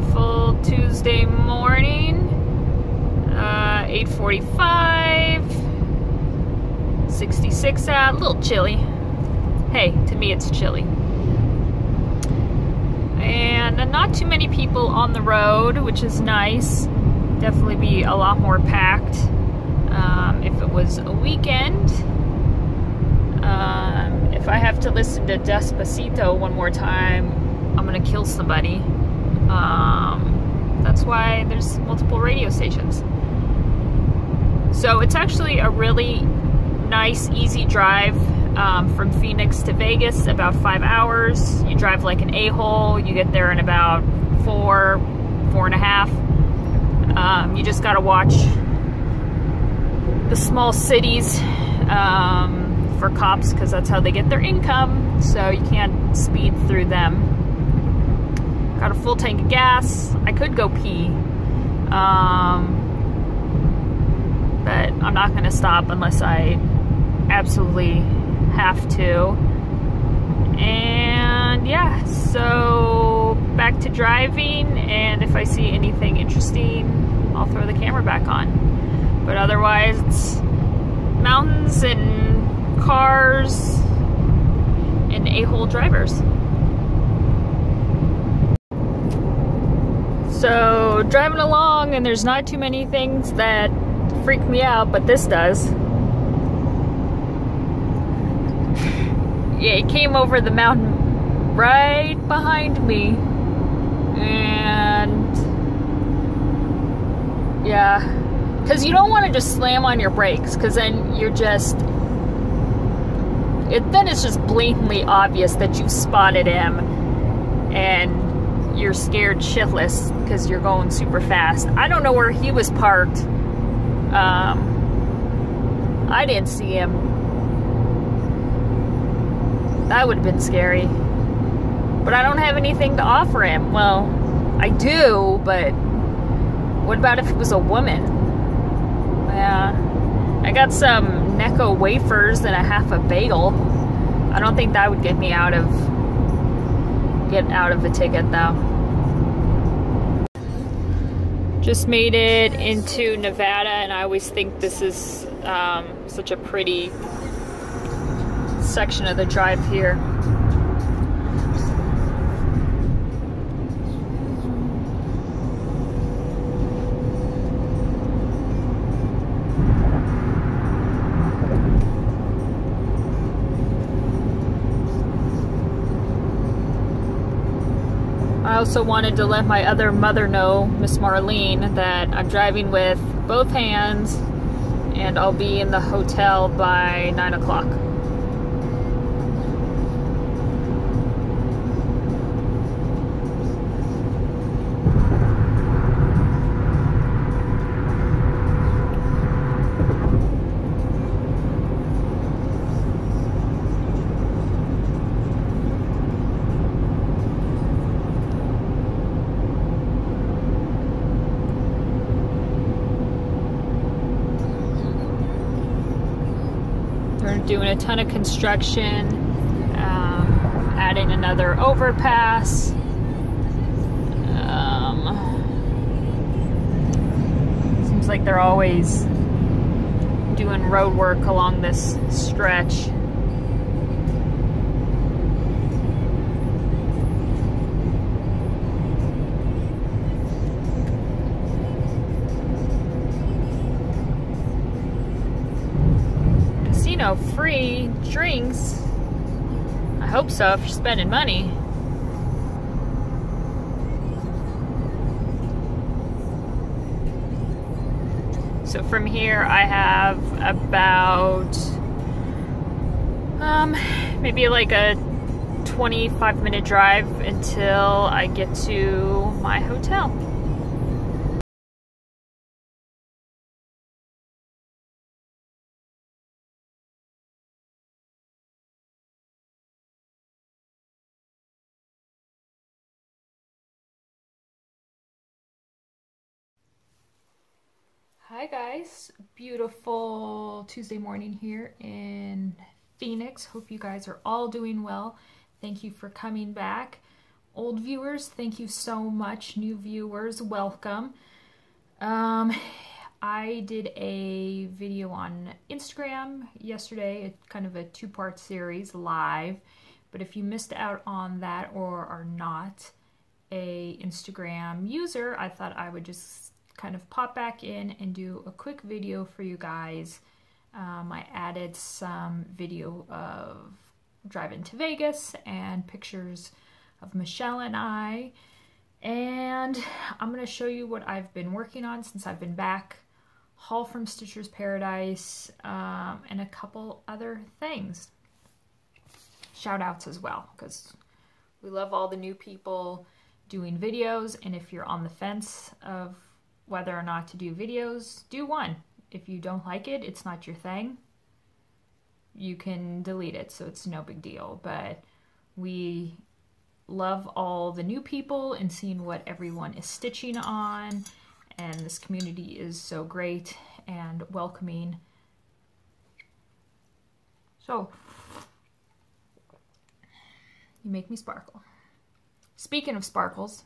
beautiful Tuesday morning, 8:45, 66 out, a little chilly. Hey, to me it's chilly. And not too many people on the road, which is nice. Definitely be a lot more packed if it was a weekend. If I have to listen to Despacito one more time, I'm gonna kill somebody. That's why there's multiple radio stations. So it's actually a really nice, easy drive from Phoenix to Vegas, about 5 hours. You drive like an a-hole. You get there in about 4.5. You just gotta watch the small cities for cops, because that's how they get their income, so you can't speed through them. Got a full tank of gas. I could go pee, but I'm not gonna stop unless I absolutely have to. And yeah, so back to driving, and if I see anything interesting, I'll throw the camera back on. But otherwise, it's mountains and cars and a-hole drivers. So driving along, and there's not too many things that freak me out, but this does. Yeah, it came over the mountain right behind me, and yeah, because you don't want to just slam on your brakes, because then you're just, then it's just blatantly obvious that you've spotted him, and you're scared shitless because you're going super fast. I don't know where he was parked. I didn't see him. That would have been scary. But I don't have anything to offer him. Well, I do, but what about if it was a woman? Yeah, I got some Necco wafers and a half a bagel. I don't think that would get me out of the ticket though. Just made it into Nevada, and I always think this is such a pretty section of the drive here. I also wanted to let my other mother know, Miss Marlene, that I'm driving with both hands, and I'll be in the hotel by 9 o'clock. We're doing a ton of construction, adding another overpass. Seems like they're always doing road work along this stretch. Free drinks. I hope so, if you're spending money. So from here I have about maybe like a 25-minute drive until I get to my hotel. Hi guys, beautiful Tuesday morning here in Phoenix. Hope you guys are all doing well. Thank you for coming back. Old viewers, thank you so much. New viewers, welcome. I did a video on Instagram yesterday, kind of a two-part series live, but if you missed out on that or are not a Instagram user, I thought I would just kind of pop back in and do a quick video for you guys. I added some video of driving to Vegas and pictures of Michelle and I, and I'm going to show you what I've been working on since I've been back, haul from Stitcher's Paradise, and a couple other things. Shout outs as well, because we love all the new people doing videos, and if you're on the fence of whether or not to do videos, do one. If you don't like it, it's not your thing, you can delete it, so it's no big deal. But we love all the new people and seeing what everyone is stitching on, and this community is so great and welcoming. So, you make me sparkle. Speaking of sparkles,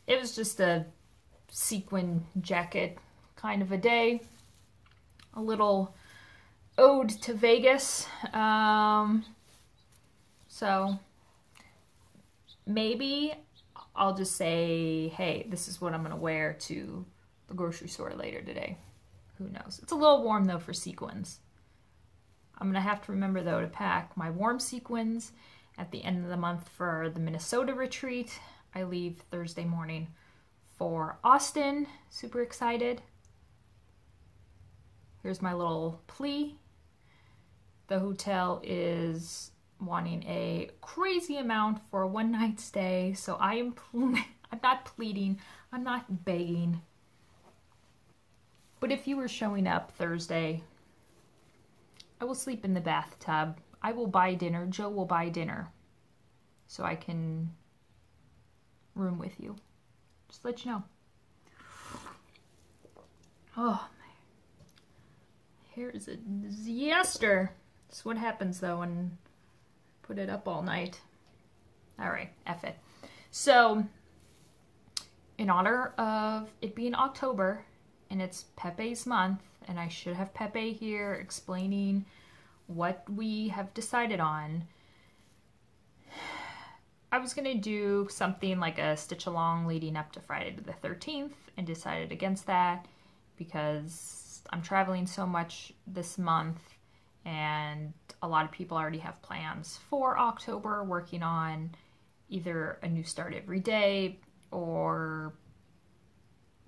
it was just a sequin jacket kind of a day, a little ode to Vegas. So maybe I'll just say, hey, this is what I'm gonna wear to the grocery store later today. Who knows? It's a little warm though for sequins. I'm gonna have to remember though to pack my warm sequins at the end of the month for the Minnesota retreat. I leave Thursday morning for Austin. Super excited. Here's my little plea. The hotel is wanting a crazy amount for a one-night stay, so I'm not pleading, I'm not begging. But if you were showing up Thursday, I will sleep in the bathtub. I will buy dinner. Joe will buy dinner so I can room with you. Just let you know. Oh, here's a disaster. That's what happens though when I put it up all night. Alright, F it. So, in honor of it being October, and it's Pepe's month, and I should have Pepe here explaining what we have decided on, I was going to do something like a stitch along leading up to Friday the 13th, and decided against that because I'm traveling so much this month, and a lot of people already have plans for October, working on either a new start every day or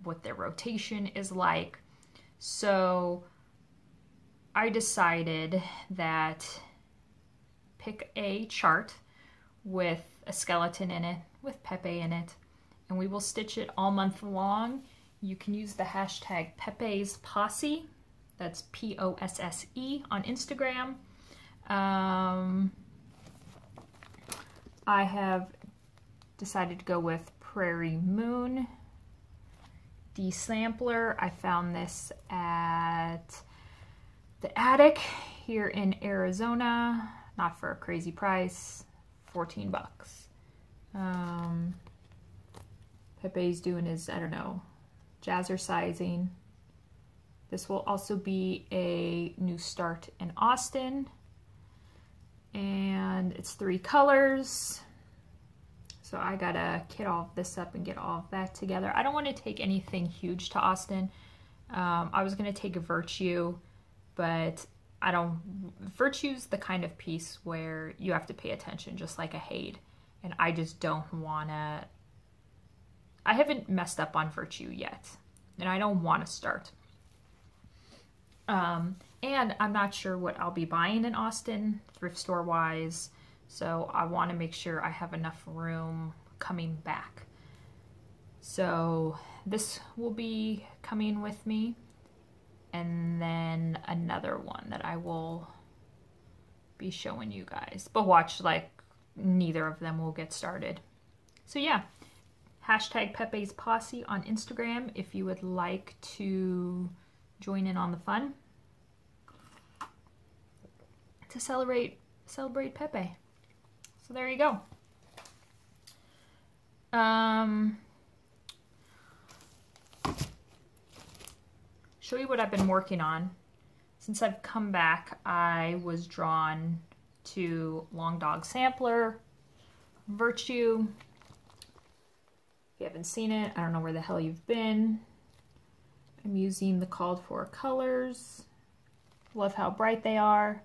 what their rotation is like. So I decided that pick a chart with a skeleton in it, with Pepe in it, and we will stitch it all month long. You can use the hashtag Pepe's Posse, that's P-O-S-S-E, on Instagram. I have decided to go with Prairie Moon. The sampler, I found this at the Attic here in Arizona, not for a crazy price, 14 bucks. Pepe's doing his, I don't know, jazzercising. This will also be a new start in Austin, and it's 3 colors. So I gotta kit all of this up and get all of that together. I don't want to take anything huge to Austin. I was gonna take a Virtue, but I don't. Virtue's the kind of piece where you have to pay attention, just like a Hade, and I just don't wanna. I haven't messed up on Virtue yet, and I don't want to start. And I'm not sure what I'll be buying in Austin, thrift store wise, so I want to make sure I have enough room coming back. So this will be coming with me, and then another one that I will be showing you guys. But watch, like, neither of them will get started. So yeah, hashtag Pepe's Posse on Instagram if you would like to join in on the fun to celebrate Pepe. So there you go. Show you what I've been working on. Since I've come back, I was drawn to Long Dog Sampler, Virtue. If you haven't seen it, I don't know where the hell you've been. I'm using the called for colors. Love how bright they are.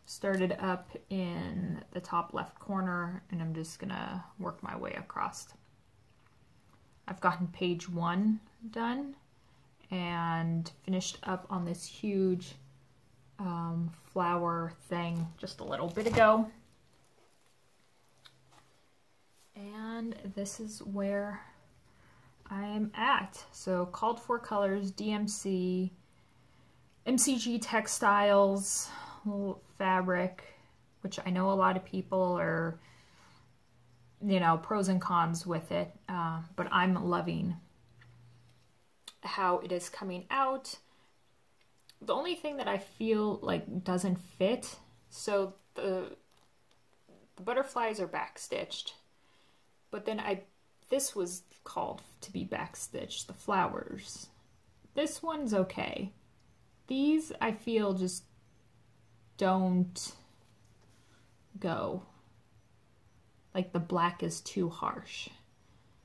Started up in the top left corner, and I'm just gonna work my way across. I've gotten page 1 done and finished up on this huge flower thing just a little bit ago. And this is where I'm at. So called for colors, DMC, MCG textiles, fabric, which I know a lot of people are, you know, pros and cons with it, but I'm loving how it is coming out. The only thing that I feel like doesn't fit, so the butterflies are backstitched, but then this was called to be backstitched, the flowers. This one's okay. These I feel just don't go. Like the black is too harsh.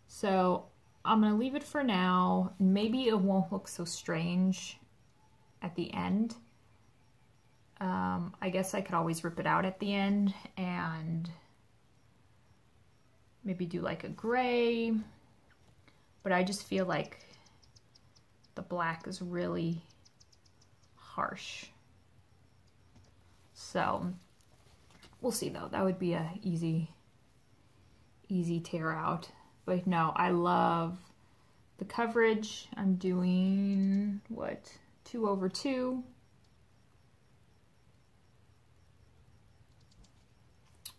So I'm gonna leave it for now. Maybe it won't look so strange at the end. I guess I could always rip it out at the end and maybe do like a gray, but I just feel like the black is really harsh. So we'll see though. That would be a easy tear out. But no, I love the coverage. I'm doing what, 2/2.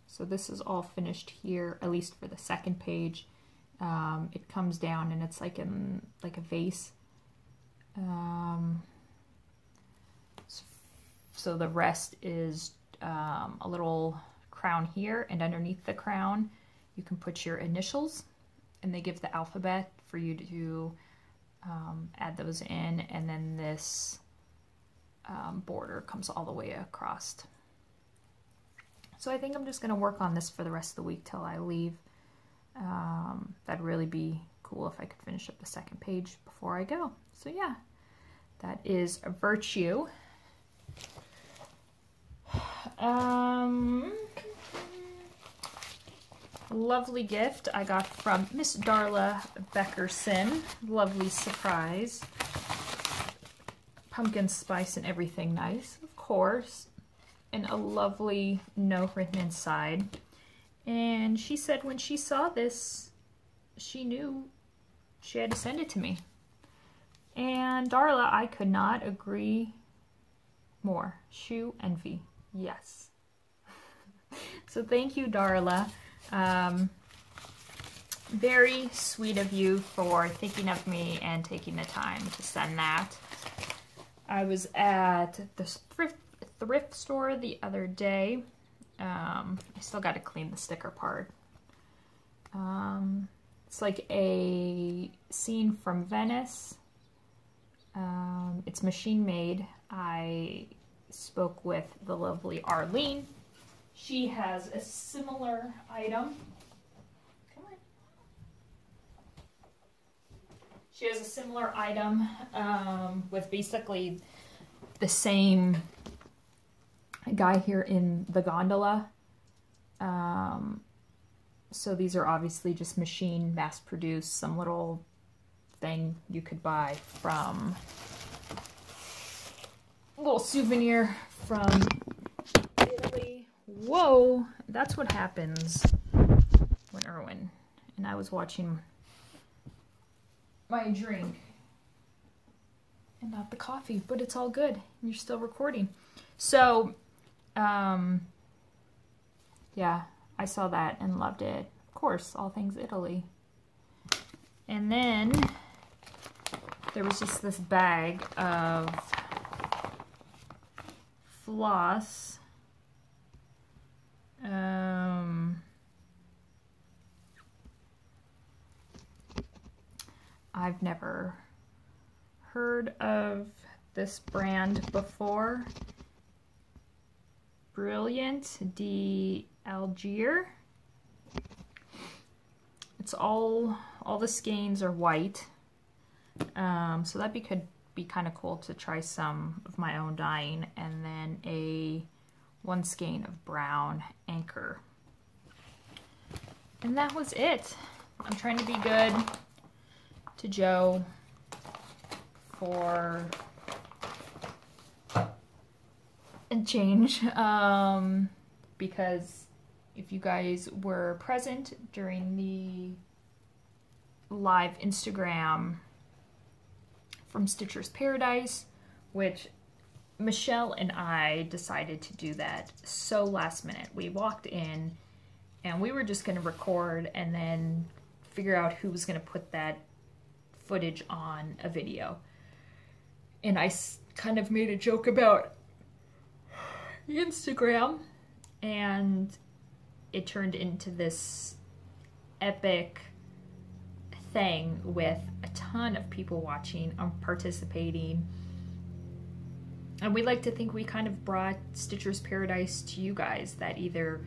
So this is all finished here, at least for the second page. It comes down and it's like in like a vase. So the rest is a little crown here, and underneath the crown you can put your initials, and they give the alphabet for you to add those in, and then this border comes all the way across. So I think I'm just going to work on this for the rest of the week till I leave. That'd really be cool if I could finish up the second page before I go. So yeah, that is a Virtue. Lovely gift I got from Miss Darla Beckerson. Lovely surprise. Pumpkin spice and everything nice, of course. And a lovely note written inside. And she said when she saw this, she knew she had to send it to me. And Darla, I could not agree more. Shoe envy. Yes. So thank you, Darla. Very sweet of you for thinking of me and taking the time to send that. I was at the thrift store the other day. I still got to clean the sticker part. It's like a scene from Venice. It's machine made. I spoke with the lovely Arlene. She has a similar item. Come on. She has a similar item with basically the same guy here in the gondola. So these are obviously just machine mass-produced, some little thing you could buy from a little souvenir from Italy. Whoa, that's what happens when Erwin and I was watching my drink and not the coffee, but it's all good. You're still recording. So, yeah, I saw that and loved it. Of course, all things Italy. And then there was just this bag of floss. I've never heard of this brand before. Brilliant d'Alger. It's all the skeins are white. So that could be kind of cool to try some of my own dyeing, and then one skein of brown anchor. And that was it. I'm trying to be good to Joe for a change, because if you guys were present during the live Instagram from Stitcher's Paradise, which Michelle and I decided to do that so last minute. We walked in and we were just going to record and then figure out who was going to put that footage on a video. And I kind of made a joke about Instagram, and it turned into this epic thing with a ton of people watching and participating. And we like to think we kind of brought Stitcher's Paradise to you guys that either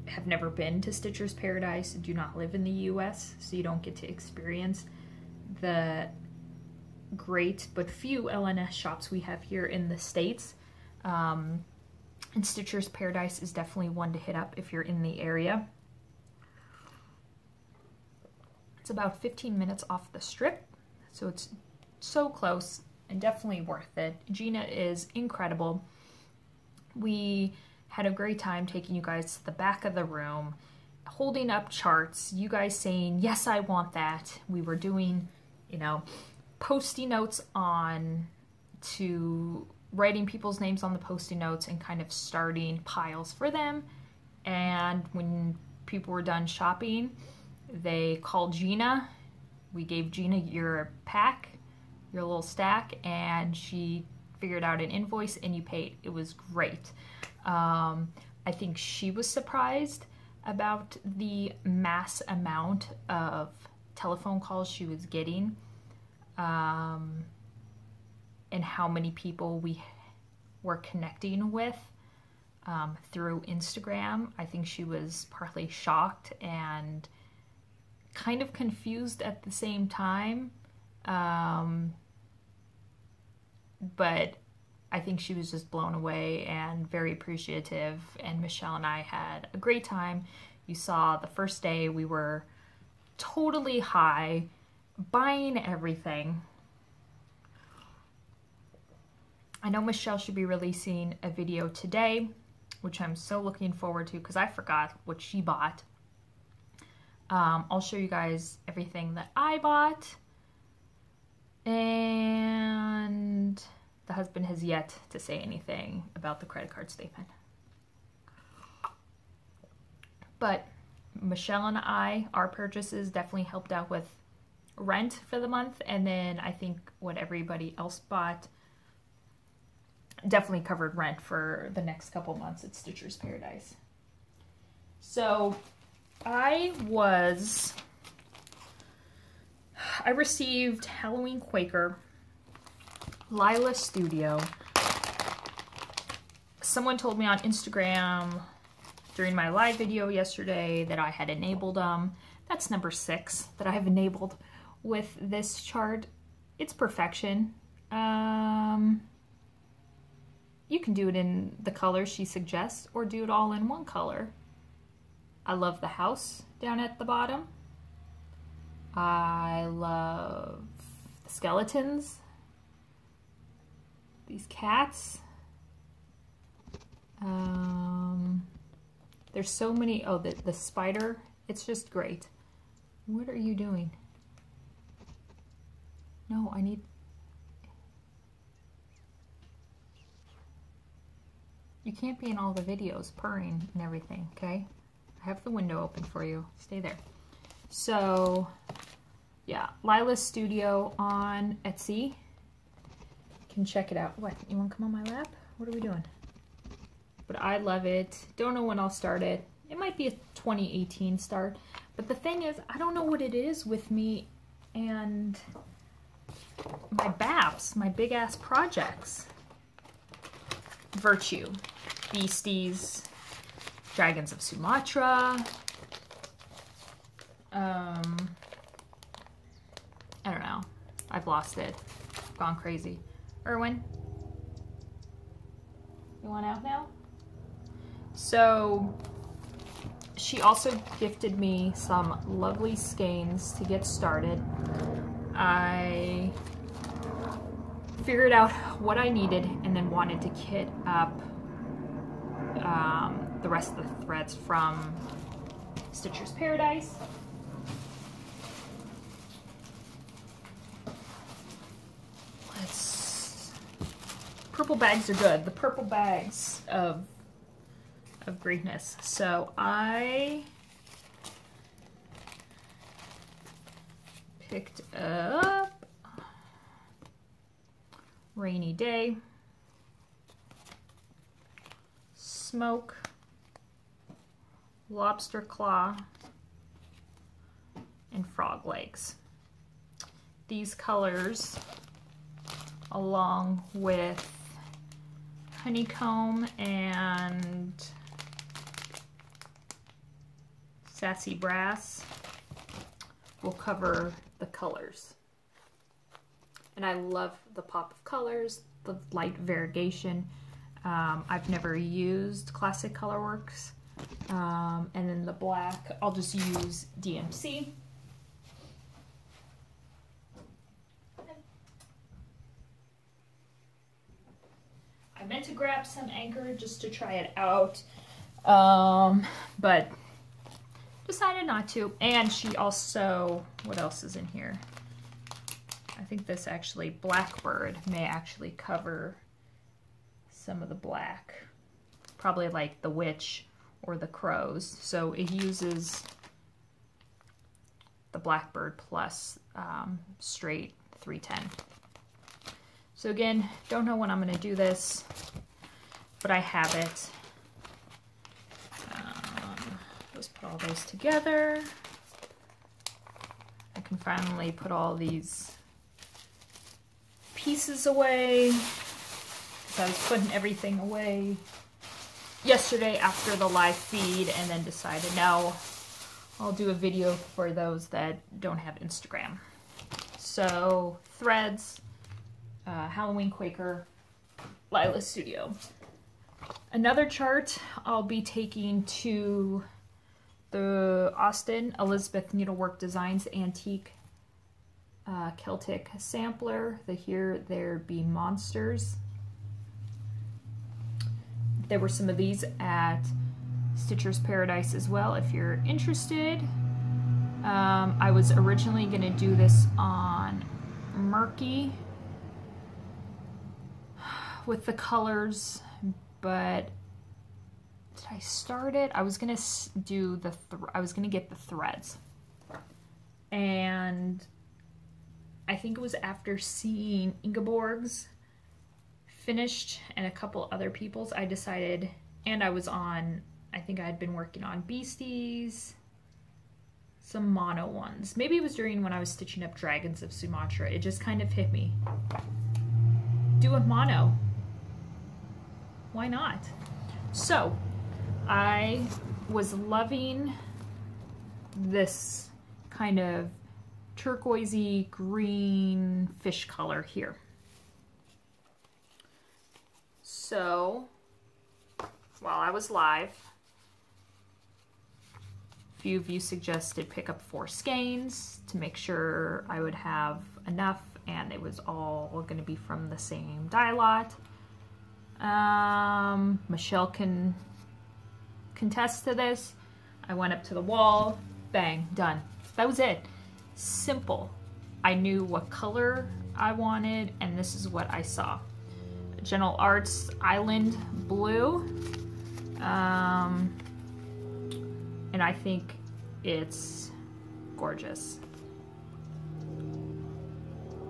have never been to Stitcher's Paradise, do not live in the US, so you don't get to experience the great but few LNS shops we have here in the States. And Stitcher's Paradise is definitely one to hit up if you're in the area. It's about 15 minutes off the strip, so it's so close and definitely worth it. Gina is incredible. We had a great time taking you guys to the back of the room, holding up charts, you guys saying, yes, I want that. We were doing, you know, post-it notes writing people's names on the post-it notes and kind of starting piles for them. And when people were done shopping, they called Gina. We gave Gina your pack, your little stack, and she figured out an invoice and you paid. It was great. I think she was surprised about the mass amount of telephone calls she was getting, and how many people we were connecting with through Instagram. I think she was partly shocked and kind of confused at the same time. But I think she was just blown away and very appreciative, and Michelle and I had a great time. You saw the first day we were totally high, buying everything. I know Michelle should be releasing a video today, which I'm so looking forward to because I forgot what she bought. I'll show you guys everything that I bought, and the husband has yet to say anything about the credit card statement. But Michelle and I, our purchases definitely helped out with rent for the month, and then I think what everybody else bought definitely covered rent for the next couple months at Stitcher's Paradise. So I received Halloween Quaker, Lila Studio. Someone told me on Instagram during my live video yesterday that I had enabled them. That's number 6 that I have enabled with this chart. It's perfection. You can do it in the colors she suggests or do it all in one color. I love the house down at the bottom. I love the skeletons. These cats. There's so many. Oh, the spider. It's just great. What are you doing? No, I need... You can't be in all the videos purring and everything, okay? I have the window open for you. Stay there. So, yeah, Lila's Studio on Etsy. You can check it out. What, you want to come on my lap? What are we doing? But I love it. Don't know when I'll start it. It might be a 2018 start. But the thing is, I don't know what it is with me and my BAPs, my big ass projects. Virtue, Beasties, Dragons of Sumatra. I don't know. I've lost it. Gone crazy. Erwin, you want out now? So she also gifted me some lovely skeins to get started. I figured out what I needed and then wanted to kit up the rest of the threads from Stitcher's Paradise. Purple bags are good. The purple bags of greatness. So I picked up Rainy Day, Smoke, Lobster Claw, and Frog Legs. These colors, along with Honeycomb and Sassy Brass, will cover the colors. And I love the pop of colors, the light variegation. I've never used Classic Colorworks. And then the black, I'll just use DMC. I meant to grab some Anchor just to try it out, but decided not to. And she also, what else is in here? I think this actually, Blackbird, may actually cover some of the black. Probably like the Witch or the Crows. So it uses the Blackbird plus straight 310. So again, don't know when I'm going to do this, but I have it. Let's put all those together. I can finally put all these pieces away. I was putting everything away yesterday after the live feed and then decided, no, I'll do a video for those that don't have Instagram. So threads, Halloween Quaker, Lila Studio. Another chart I'll be taking to the Austin Elizabeth Needlework Designs Antique Celtic Sampler, the Here There Be Monsters. There were some of these at Stitcher's Paradise as well if you're interested. I was originally going to do this on Murky with the colors, but did I start it? I was going to do I was going to get the threads. And I think it was after seeing Ingeborg's finished and a couple other people's, I decided, and I was on, I think I had been working on Beasties, some mono ones. Maybe it was during when I was stitching up Dragons of Sumatra. It just kind of hit me. Do a mono. Why not? So I was loving this kind of turquoisey green fish color here. So while I was live, a few of you suggested pick up 4 skeins to make sure I would have enough and it was all going to be from the same dye lot. Michelle can contest to this. I went up to the wall, bang, done. That was it. Simple. I knew what color I wanted and this is what I saw. General Arts Island Blue. And I think it's gorgeous.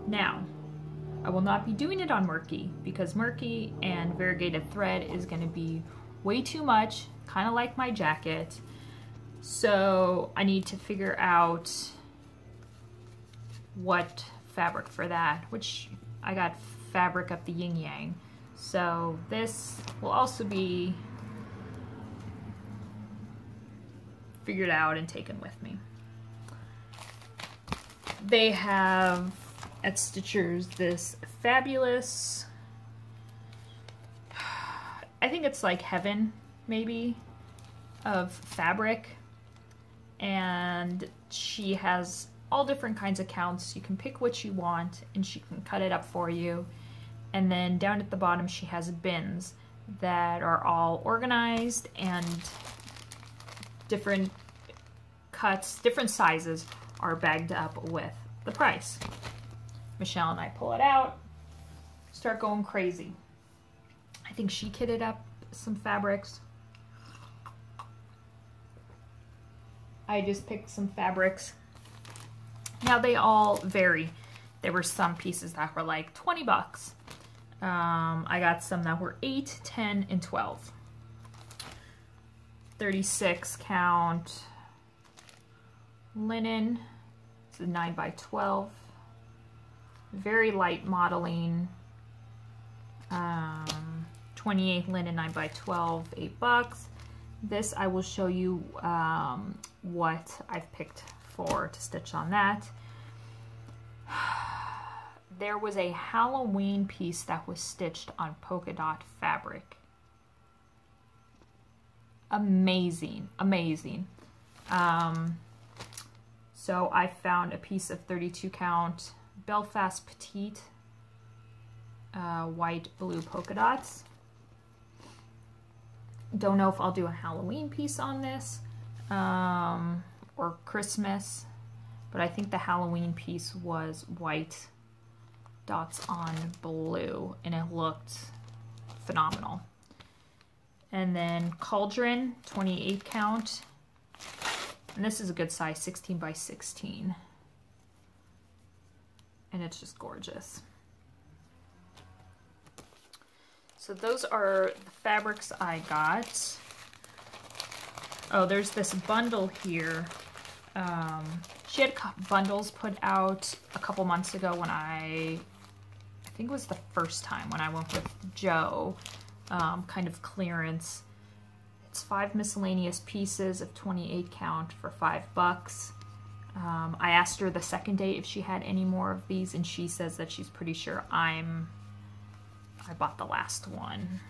Now, I will not be doing it on Murky because Murky and variegated thread is going to be way too much, kind of like my jacket. So I need to figure out what fabric for that, which I got fabric up the yin yang. So this will also be figured out and taken with me. They have at Stitchers this fabulous, I think it's like heaven maybe, of fabric, and she has all different kinds of counts. You can pick what you want and she can cut it up for you. And then down at the bottom she has bins that are all organized, and different cuts, different sizes are bagged up with the price. Michelle and I pull it out, start going crazy. I think she kitted up some fabrics. I just picked some fabrics. Now they all vary. There were some pieces that were like 20 bucks. I got some that were 8, 10, and 12. 36 count linen. It's a 9 by 12. Very light modeling. 28 linen 9 by 12, 8 bucks. This I will show you what I've picked for to stitch on that. There was a Halloween piece that was stitched on polka dot fabric. Amazing, amazing. So I found a piece of 32 count Belfast Petite white blue polka dots. Don't know if I'll do a Halloween piece on this or Christmas, but I think the Halloween piece was white dots on blue and it looked phenomenal. And then Cauldron 28 count, and this is a good size, 16 by 16, and it's just gorgeous. So those are the fabrics I got. Oh, there's this bundle here. She had bundles put out a couple months ago when I think it was the first time when I went with Joe, kind of clearance. It's 5 miscellaneous pieces of 28 count for 5 bucks. I asked her the second day if she had any more of these, and she says that she's pretty sure I bought the last one.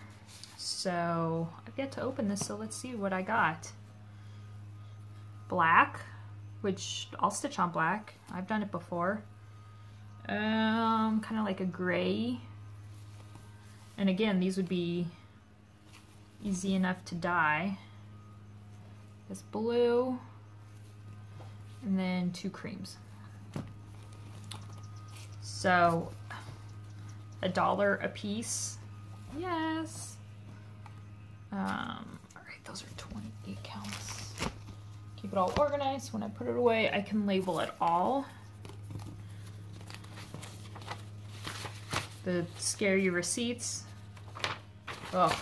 So I've yet to open this, so let's see what I got. Black, which I'll stitch on black. I've done it before. Kind of like a gray. And again, these would be easy enough to dye. This blue, and then 2 creams. So $1 a piece. Yes. All right, those are 28 counts. Keep it all organized. When I put it away, I can label it all. The scary receipts. Oh.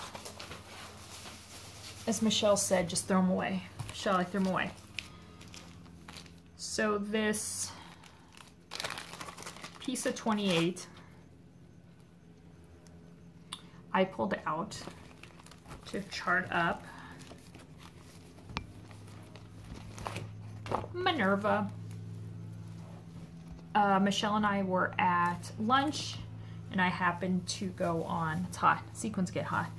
As Michelle said, just throw them away. Michelle, I threw them away. So this piece of 28, I pulled out to chart up Minerva. Michelle and I were at lunch, and I happened to go on, it's hot, sequins get hot.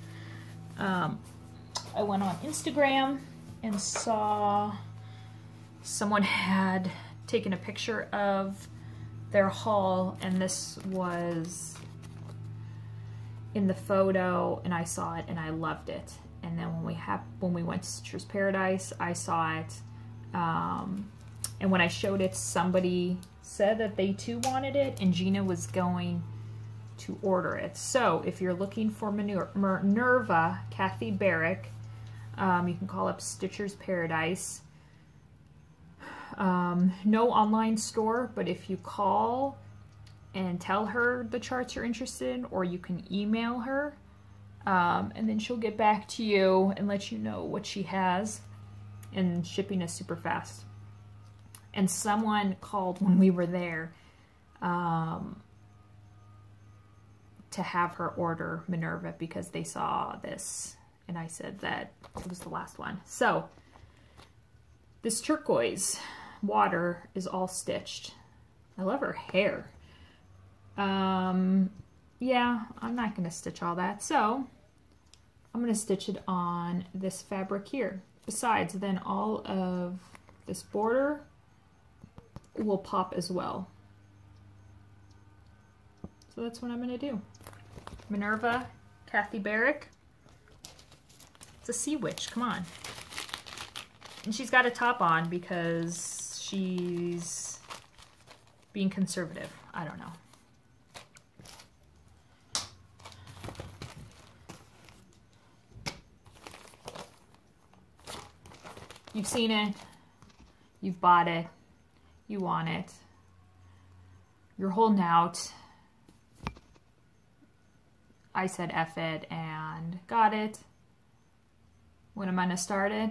I went on Instagram and saw someone had taken a picture of their haul, and this was in the photo, and I saw it and I loved it. And then when we went to Stitcher's Paradise, I saw it, and when I showed it, somebody said that they too wanted it, and Gina was going to order it. So if you're looking for Minerva, Kathy Barrick, you can call up Stitcher's Paradise. No online store, but if you call and tell her the charts you're interested in, or you can email her, and then she'll get back to you and let you know what she has, and shipping is super fast. And someone called when we were there to have her order Minerva because they saw this and I said that it was the last one. So this turquoise water is all stitched. I love her hair. Yeah, I'm not going to stitch all that. So I'm going to stitch it on this fabric here. Besides, then all of this border will pop as well. So that's what I'm going to do. Minerva, Kathy Barrick. It's a sea witch, come on. And she's got a top on because she's being conservative. I don't know. You've seen it, you've bought it, you want it, you're holding out. I said F it and got it. When am I gonna start it?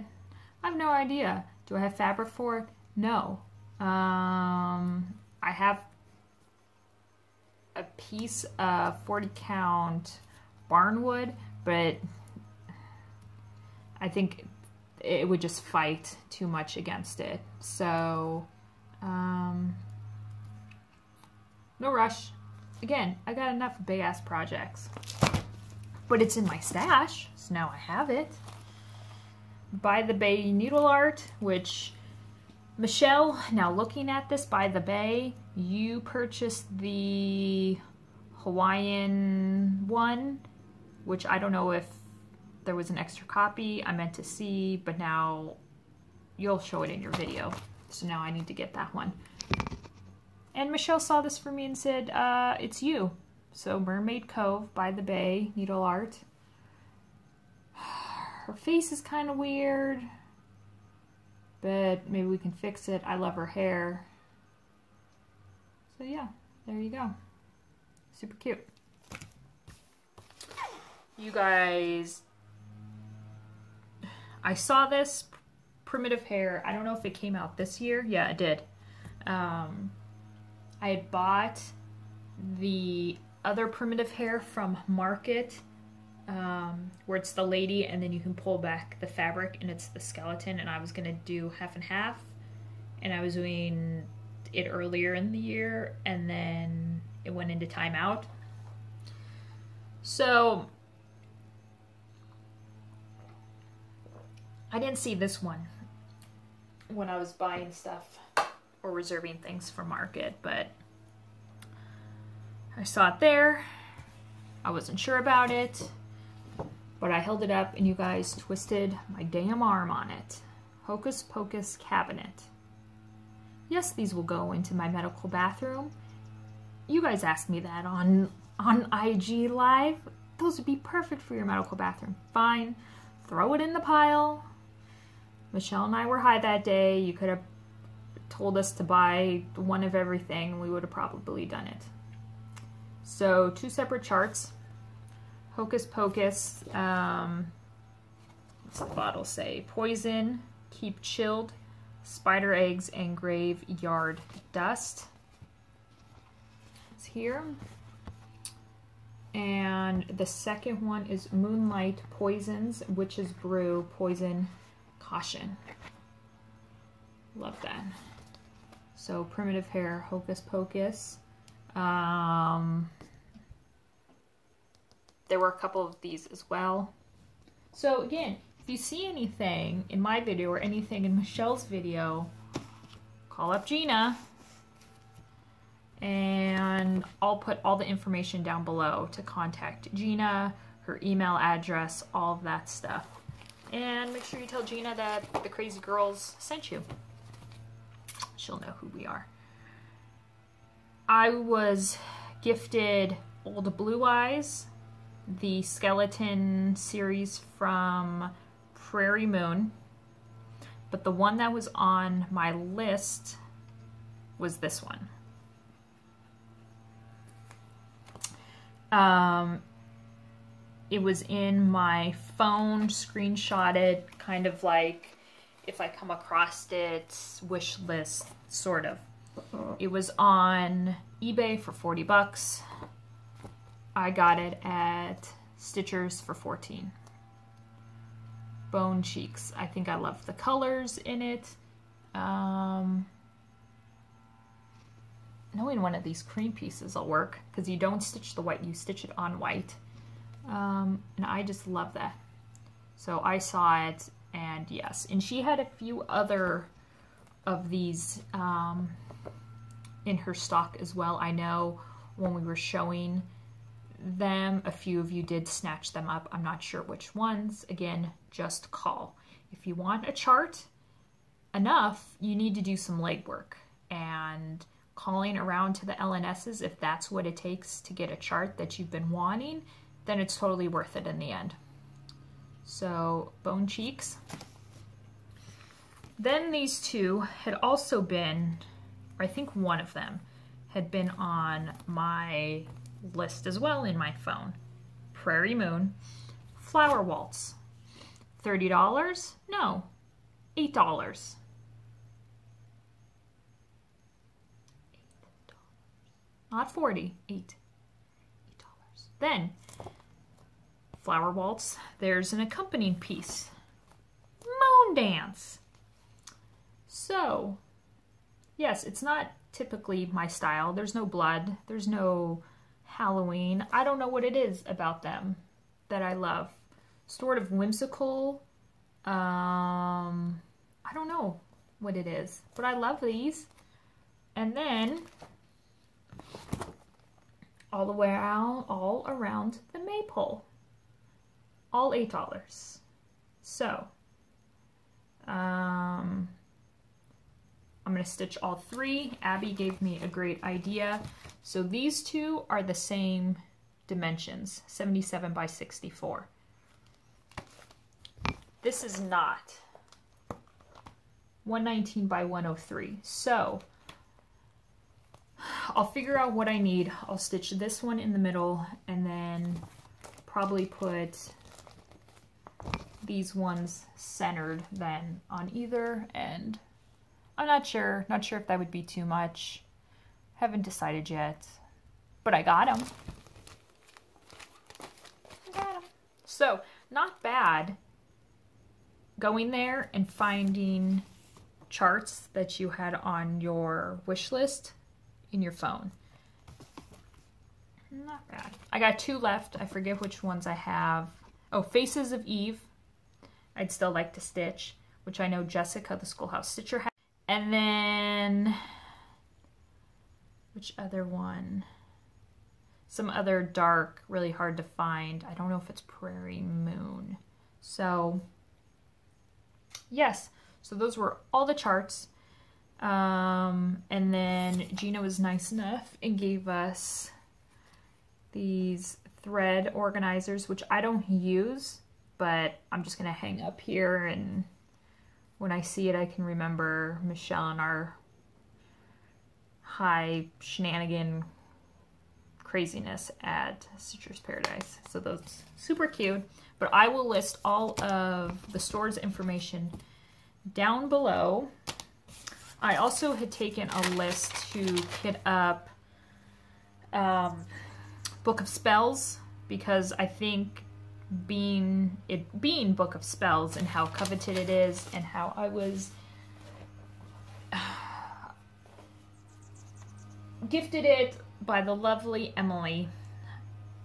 I have no idea. Do I have fabric for it? No. I have a piece of 40 count barnwood, but I think it would just fight too much against it. So, no rush. Again, I got enough big ass projects, but it's in my stash, so now I have it. By the Bay needle art, which Michelle, now looking at this, By the Bay, you purchased the Hawaiian one, which I don't know if there was an extra copy I meant to see, but now you'll show it in your video. So now I need to get that one. And Michelle saw this for me and said, it's you. So Mermaid Cove, By the Bay, needle art. Her face is kind of weird, but maybe we can fix it. I love her hair. So yeah, there you go. Super cute. You guys, I saw this primitive hair. I don't know if it came out this year. Yeah, it did. I had bought the other primitive hair from Market, where it's the lady and then you can pull back the fabric and it's the skeleton, and I was gonna do half and half, and I was doing it earlier in the year and then it went into timeout. So I didn't see this one when I was buying stuff or reserving things for Market, but I saw it there. I wasn't sure about it, but I held it up and you guys twisted my damn arm on it. Hocus Pocus cabinet. Yes, these will go into my medical bathroom. You guys asked me that on IG Live. Those would be perfect for your medical bathroom. Fine, throw it in the pile. Michelle and I were high that day. You could have told us to buy one of everything and we would have probably done it. So 2 separate charts. Hocus Pocus, what's the bottle say? Poison, keep chilled, spider eggs, and graveyard dust. It's here. And the second one is Moonlight Poisons, Witch's Brew, Poison, Caution. Love that. So primitive hair, Hocus Pocus. There were a couple of these as well. So again, if you see anything in my video or anything in Michelle's video, call up Gina and I'll put all the information down below to contact Gina, her email address, all of that stuff. And make sure you tell Gina that the Crazy Girls sent you. She'll know who we are. I was gifted Old Blue Eyes, the skeleton series from Prairie Moon, but the one that was on my list was this one. It was in my phone, screenshotted, kind of like if I come across it, wish list, sort of. It was on eBay for 40 bucks. I got it at Stitchers for 14. Bone Cheeks. I think I love the colors in it. Knowing one of these cream pieces will work, because you don't stitch the white, you stitch it on white. And I just love that. So I saw it, and yes. And she had a few other of these in her stock as well. I know when we were showing them, a few of you did snatch them up. I'm not sure which ones. Again, just call. If you want a chart enough, you need to do some legwork. And calling around to the LNSs, if that's what it takes to get a chart that you've been wanting, then it's totally worth it in the end. So, Bone Cheeks. Then these two had also been, or I think one of them, had been on my list as well in my phone. Prairie Moon, Flower Waltz. $30? No, $8. Not 40, $8. Then, Flower Waltz, there's an accompanying piece. Moon Dance. So, yes, it's not typically my style. There's no blood. There's no Halloween. I don't know what it is about them that I love. Sort of whimsical. I don't know what it is, but I love these. And then all around the maypole, all $8. So I'm gonna stitch all three. Abby gave me a great idea. So these two are the same dimensions, 77 by 64. This is not 119 by 103. So I'll figure out what I need. I'll stitch this one in the middle and then probably put these ones centered then on either end. I'm not sure if that would be too much. Haven't decided yet, but I got them. So, not bad going there and finding charts that you had on your wish list in your phone. Not bad. I got two left. I forget which ones I have. Oh, Faces of Eve. I'd still like to stitch, which I know Jessica, the Schoolhouse Stitcher, has. And then, which other one? Some other dark, really hard to find. I don't know if it's Prairie Moon. So, yes. So those were all the charts. And then Gina was nice enough and gave us these thread organizers, which I don't use, but I'm just going to hang up here, and when I see it, I can remember Michelle and our high shenanigan craziness at Stitcher's Paradise. So those super cute, but I will list all of the store's information down below. I also had taken a list to kit up Book of Spells, because I think being Book of Spells and how coveted it is and how I was gifted it by the lovely Emily,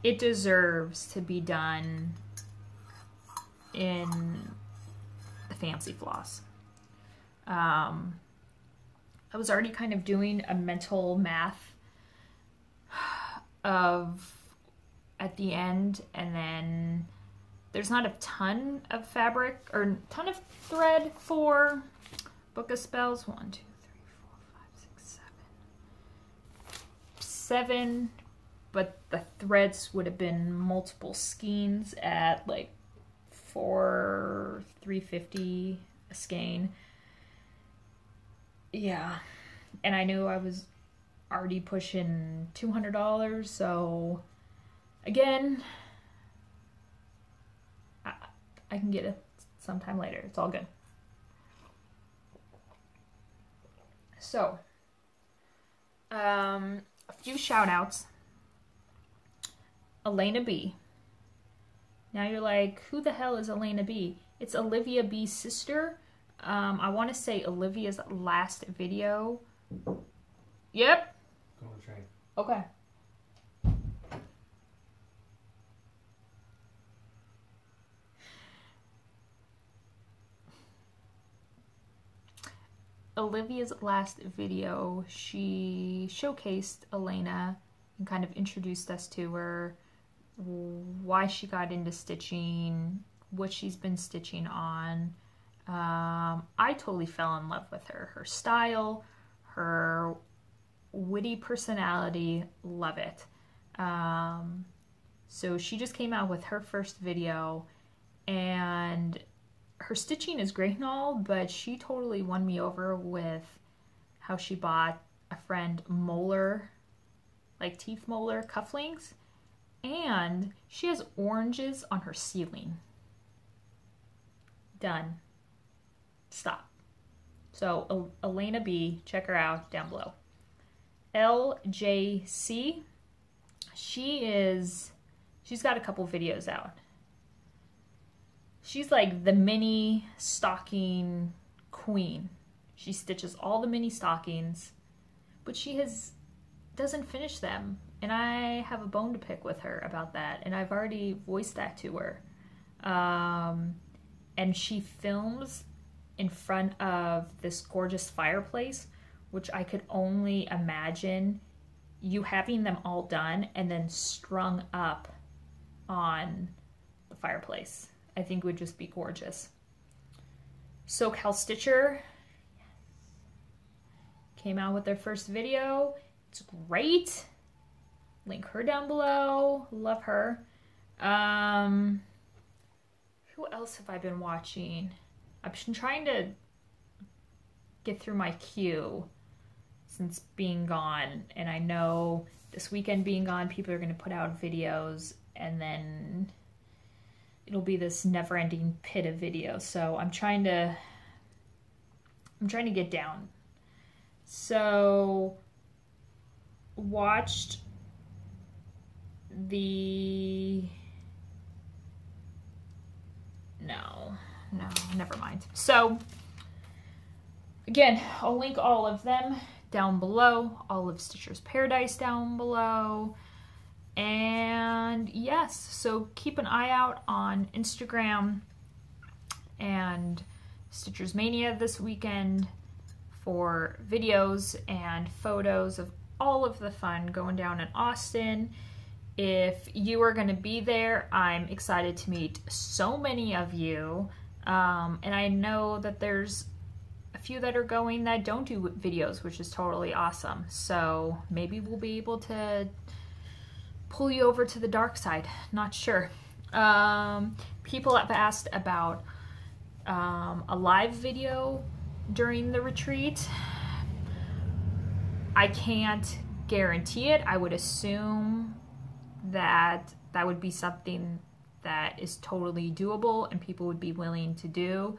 it deserves to be done in the fancy floss. I was already kind of doing a mental math of at the end, and then there's not a ton of fabric or ton of thread for Book of Spells. 1, 2, 3, 4, 5, 6, 7, but the threads would have been multiple skeins at like $350 a skein. Yeah, and I knew I was already pushing $200, so again, I can get it sometime later. It's all good. So, A few shout outs. Elena B. Now you're like, who the hell is Elena B? It's Olivia B's sister. I want to say Olivia's last video. Yep. Go on the train. Okay. Olivia's last video, she showcased Elena and kind of introduced us to her, why she got into stitching, what she's been stitching on. I totally fell in love with her. Her style, her witty personality, love it. So she just came out with her first video, and her stitching is great and all, but she totally won me over with how she bought a friend molar, like teeth molar cufflinks, and she has oranges on her ceiling. Done. Stop. So Elena B, check her out down below. LJC, she's got a couple videos out. She's like the mini stocking queen. She stitches all the mini stockings, but she doesn't finish them. And I have a bone to pick with her about that, and I've already voiced that to her. And she films in front of this gorgeous fireplace, which I could only imagine you having them all done and then strung up on the fireplace. I think would just be gorgeous. SoCal Stitcher came out with their first video. It's great. Link her down below. Love her. Who else have I been watching? I've been trying to get through my queue since being gone, and I know this weekend being gone, people are going to put out videos, and then it'll be this never-ending pit of videos. So I'm trying to get down. So watched the no, never mind. So again, I'll link all of them down below, all of Stitcher's Paradise down below. And yes, so keep an eye out on Instagram and Stitcher's Mania this weekend for videos and photos of all of the fun going down in Austin. If you are going to be there, I'm excited to meet so many of you. And I know that there's a few that are going that don't do videos, which is totally awesome. So maybe we'll be able to pull you over to the dark side. Not sure. People have asked about a live video during the retreat. I can't guarantee it. I would assume that that would be something that is totally doable and people would be willing to do.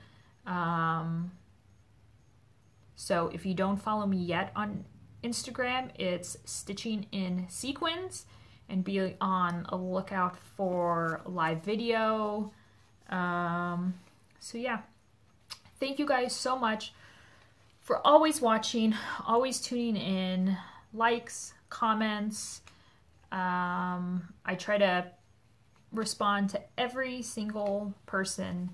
So if you don't follow me yet on Instagram, it's Stitching in Sequins, and be on a lookout for live video. So yeah, thank you guys so much for always watching, always tuning in, likes, comments. I try to respond to every single person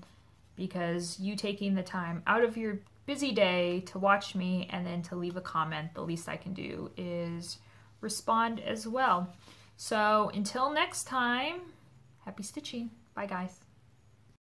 because you taking the time out of your busy day to watch me and then to leave a comment, the least I can do is respond as well. So until next time, happy stitching. Bye guys.